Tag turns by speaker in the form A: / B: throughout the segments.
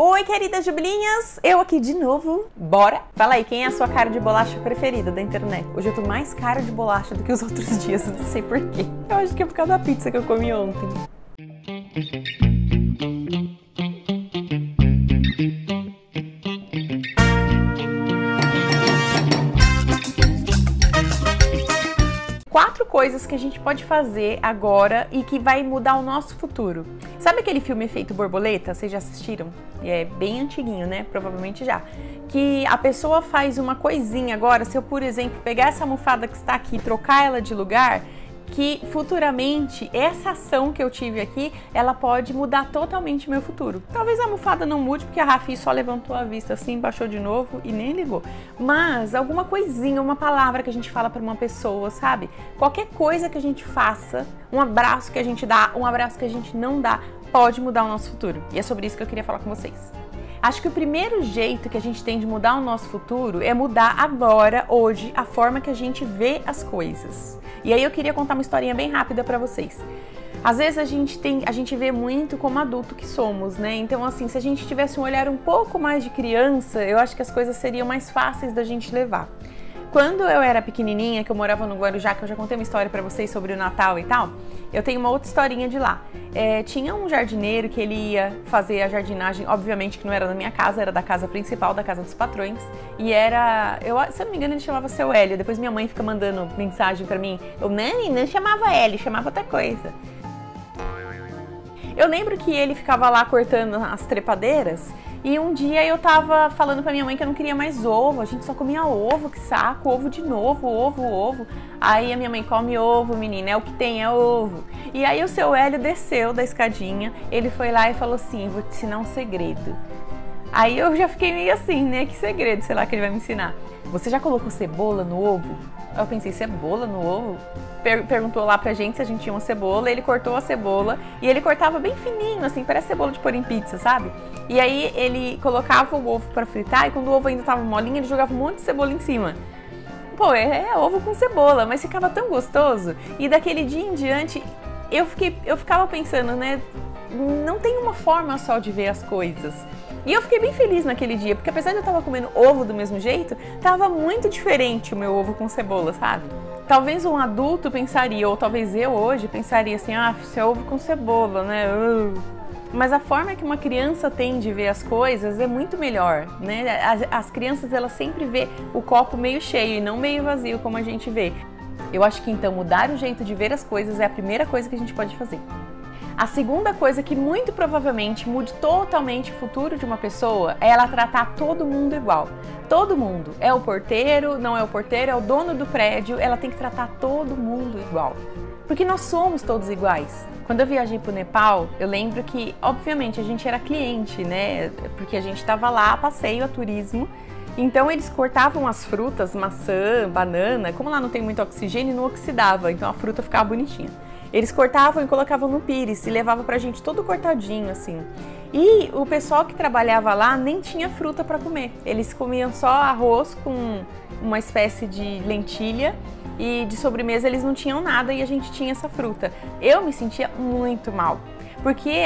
A: Oi, queridas jubilinhas! Eu aqui de novo. Bora? Fala aí, quem é a sua cara de bolacha preferida da internet? Hoje eu tô mais cara de bolacha do que os outros dias, não sei porquê. Eu acho que é por causa da pizza que eu comi ontem. Quatro coisas que a gente pode fazer agora e que vai mudar o nosso futuro. Sabe aquele filme Efeito Borboleta? Vocês já assistiram? É bem antiguinho, né? Provavelmente já. Que a pessoa faz uma coisinha agora, se eu, por exemplo, pegar essa almofada que está aqui e trocar ela de lugar, que futuramente essa ação que eu tive aqui, ela pode mudar totalmente meu futuro. Talvez a almofada não mude, porque a Rafi só levantou a vista assim, baixou de novo e nem ligou. Mas alguma coisinha, uma palavra que a gente fala para uma pessoa, sabe? Qualquer coisa que a gente faça, um abraço que a gente dá, um abraço que a gente não dá, pode mudar o nosso futuro. E é sobre isso que eu queria falar com vocês. Acho que o primeiro jeito que a gente tem de mudar o nosso futuro é mudar agora, hoje, a forma que a gente vê as coisas. E aí eu queria contar uma historinha bem rápida pra vocês. Às vezes a gente vê muito como adulto que somos, né? Então assim, se a gente tivesse um olhar um pouco mais de criança, eu acho que as coisas seriam mais fáceis da gente levar. Quando eu era pequenininha, que eu morava no Guarujá, que eu já contei uma história pra vocês sobre o Natal e tal, eu tenho uma outra historinha de lá. Tinha um jardineiro que ele ia fazer a jardinagem, obviamente que não era da minha casa, era da casa principal, da casa dos patrões, e era, se eu não me engano, ele chamava Seu Hélio. Depois minha mãe fica mandando mensagem pra mim, não chamava Hélio, chamava outra coisa. Eu lembro que ele ficava lá cortando as trepadeiras e um dia eu tava falando pra minha mãe que eu não queria mais ovo, a gente só comia ovo, que saco, ovo de novo, ovo. Aí a minha mãe come ovo, menina, é o que tem, é ovo. E aí o Seu Hélio desceu da escadinha, ele foi lá e falou assim, vou te ensinar um segredo. Aí eu já fiquei meio assim, né, que segredo, sei lá, que ele vai me ensinar. Você já colocou cebola no ovo? Aí eu pensei, cebola no ovo? Perguntou lá pra gente se a gente tinha uma cebola, ele cortou a cebola e ele cortava bem fininho, assim, parece cebola de pôr em pizza, sabe? E aí ele colocava o ovo pra fritar e quando o ovo ainda tava molinho, ele jogava um monte de cebola em cima. Pô, é ovo com cebola, mas ficava tão gostoso. E daquele dia em diante, eu ficava pensando, né, não tem uma forma só de ver as coisas. E eu fiquei bem feliz naquele dia, porque apesar de eu estar comendo ovo do mesmo jeito, tava muito diferente o meu ovo com cebola, sabe? Talvez um adulto pensaria, ou talvez eu hoje pensaria assim, isso é ovo com cebola, né? Mas a forma que uma criança tem de ver as coisas é muito melhor, né? As crianças, elas sempre vê o copo meio cheio e não meio vazio, como a gente vê. Eu acho que então mudar o jeito de ver as coisas é a primeira coisa que a gente pode fazer. A segunda coisa que muito provavelmente mude totalmente o futuro de uma pessoa é ela tratar todo mundo igual. Todo mundo. É o porteiro, não é o porteiro, é o dono do prédio, ela tem que tratar todo mundo igual. Porque nós somos todos iguais. Quando eu viajei para o Nepal, eu lembro que, obviamente, a gente era cliente, né? Porque a gente estava lá a passeio, a turismo. Então eles cortavam as frutas, maçã, banana, como lá não tem muito oxigênio, não oxidava, então a fruta ficava bonitinha. Eles cortavam e colocavam no pires e levavam pra gente todo cortadinho, assim. E o pessoal que trabalhava lá nem tinha fruta pra comer. Eles comiam só arroz com uma espécie de lentilha e de sobremesa eles não tinham nada e a gente tinha essa fruta. Eu me sentia muito mal, porque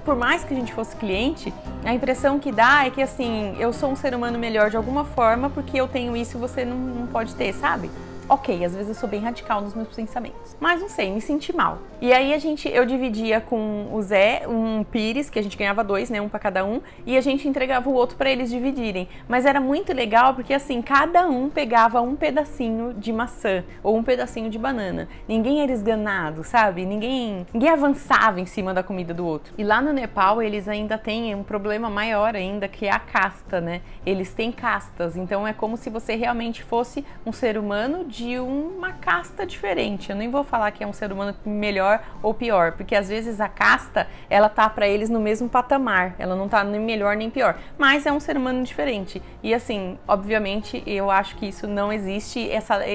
A: por mais que a gente fosse cliente, a impressão que dá é que assim, eu sou um ser humano melhor de alguma forma porque eu tenho isso e você não pode ter, sabe? Ok, às vezes eu sou bem radical nos meus pensamentos, mas não sei, me senti mal. E aí eu dividia com o Zé um pires, que a gente ganhava 2, né, um pra cada um, e a gente entregava o outro pra eles dividirem. Mas era muito legal porque assim, cada um pegava um pedacinho de maçã ou um pedacinho de banana. Ninguém era esganado, sabe? Ninguém avançava em cima da comida do outro. E lá no Nepal eles ainda têm um problema maior ainda, que é a casta, né? Eles têm castas, então é como se você realmente fosse um ser humano de uma casta diferente. Eu nem vou falar que é um ser humano melhor ou pior, porque às vezes a casta, ela tá pra eles no mesmo patamar, ela não tá nem melhor nem pior, mas é um ser humano diferente. E assim, obviamente, eu acho que isso não existe,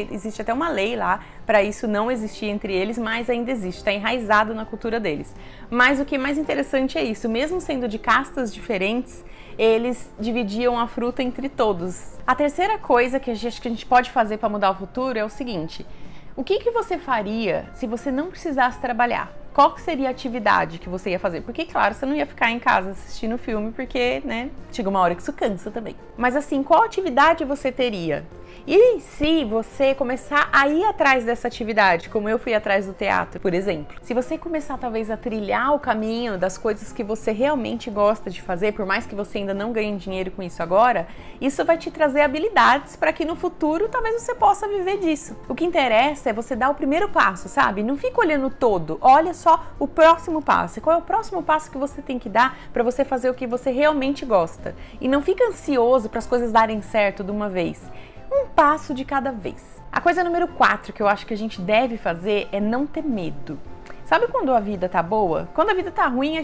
A: existe até uma lei lá para isso não existir entre eles, mas ainda existe, está enraizado na cultura deles. Mas o que é mais interessante é isso, mesmo sendo de castas diferentes, eles dividiam a fruta entre todos. A terceira coisa que a gente pode fazer para mudar o futuro é o seguinte: o que você faria se você não precisasse trabalhar? qual que seria a atividade que você ia fazer? Porque, claro, você não ia ficar em casa assistindo filme, porque, né, chega uma hora que isso cansa também. Mas assim, qual atividade você teria? E se você começar a ir atrás dessa atividade, como eu fui atrás do teatro, por exemplo, se você começar talvez a trilhar o caminho das coisas que você realmente gosta de fazer, por mais que você ainda não ganhe dinheiro com isso agora, isso vai te trazer habilidades para que no futuro talvez você possa viver disso. O que interessa é você dar o primeiro passo, sabe? Não fica olhando todo, olha só o próximo passo. Qual é o próximo passo que você tem que dar para você fazer o que você realmente gosta? E não fica ansioso para as coisas darem certo de uma vez. Um passo de cada vez. A coisa número 4 que eu acho que a gente deve fazer é não ter medo. Sabe quando a vida tá boa? Quando a vida tá ruim,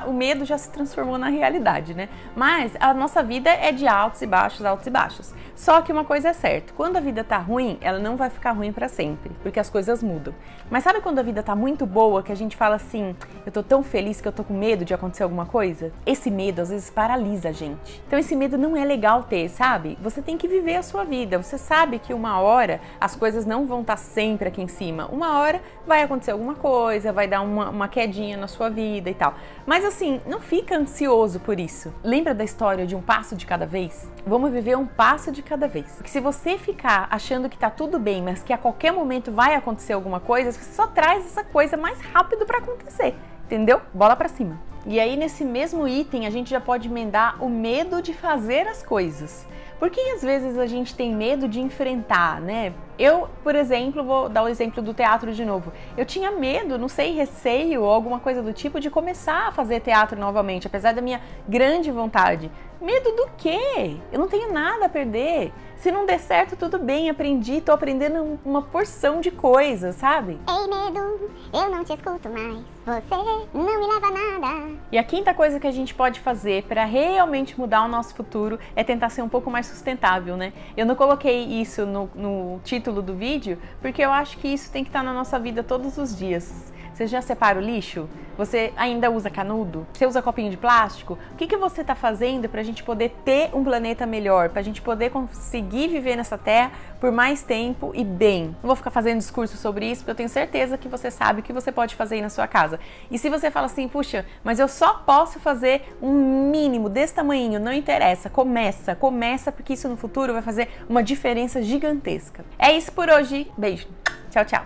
A: o medo já se transformou na realidade, né? Mas a nossa vida é de altos e baixos, altos e baixos. Só que uma coisa é certa, quando a vida tá ruim, ela não vai ficar ruim pra sempre, porque as coisas mudam. Mas sabe quando a vida tá muito boa, que a gente fala assim, eu tô tão feliz que eu tô com medo de acontecer alguma coisa? Esse medo às vezes paralisa a gente. Então esse medo não é legal ter, sabe? Você tem que viver a sua vida. Você sabe que uma hora as coisas não vão estar sempre aqui em cima. Uma hora vai acontecer alguma coisa, vai dar uma quedinha na sua vida e tal. Mas assim, não fica ansioso por isso. Lembra da história de um passo de cada vez? Vamos viver um passo de cada vez. Porque se você ficar achando que tá tudo bem, mas que a qualquer momento vai acontecer alguma coisa, você só traz essa coisa mais rápido para acontecer. Entendeu? Bola pra cima. E aí nesse mesmo item a gente já pode emendar o medo de fazer as coisas. Porque às vezes a gente tem medo de enfrentar, né? Eu, por exemplo, vou dar o exemplo do teatro de novo. Eu tinha medo, não sei, receio ou alguma coisa do tipo de começar a fazer teatro novamente, apesar da minha grande vontade. Medo do quê? Eu não tenho nada a perder. Se não der certo, tudo bem, aprendi, tô aprendendo uma porção de coisas, sabe?
B: Ei, medo, eu não te escuto mais, você não me leva a nada.
A: E a quinta coisa que a gente pode fazer para realmente mudar o nosso futuro é tentar ser um pouco mais sustentável, né? Eu não coloquei isso no título do vídeo, porque eu acho que isso tem que estar na nossa vida todos os dias. Você já separa o lixo? Você ainda usa canudo? Você usa copinho de plástico? O que você está fazendo para a gente poder ter um planeta melhor? Para a gente poder conseguir viver nessa terra por mais tempo e bem? Não vou ficar fazendo discurso sobre isso, porque eu tenho certeza que você sabe o que você pode fazer aí na sua casa. E se você fala assim, puxa, mas eu só posso fazer um mínimo desse tamanho, não interessa, começa, porque isso no futuro vai fazer uma diferença gigantesca. É isso por hoje. Beijo. Tchau, tchau.